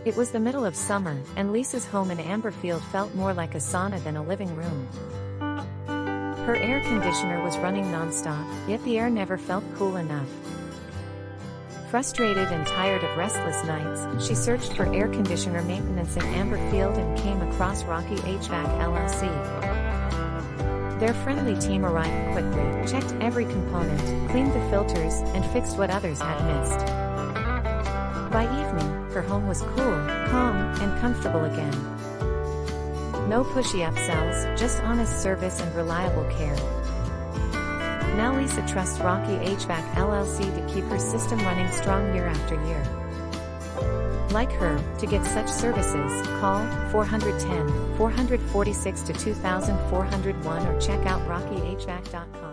It was the middle of summer, and Lisa's home in Amberfield felt more like a sauna than a living room. Her air conditioner was running non-stop, yet the air never felt cool enough. Frustrated and tired of restless nights, she searched for air conditioner maintenance in Amberfield and came across Rocky HVAC LLC. Their friendly team arrived quickly, checked every component, cleaned the filters, and fixed what others had missed. By evening, her home was cool, calm, and comfortable again. No pushy upsells, just honest service and reliable care. Now Lisa trusts Rocky HVAC LLC to keep her system running strong year after year. Like her, to get such services, call 410-446-2401 or check out rockyhvac.com.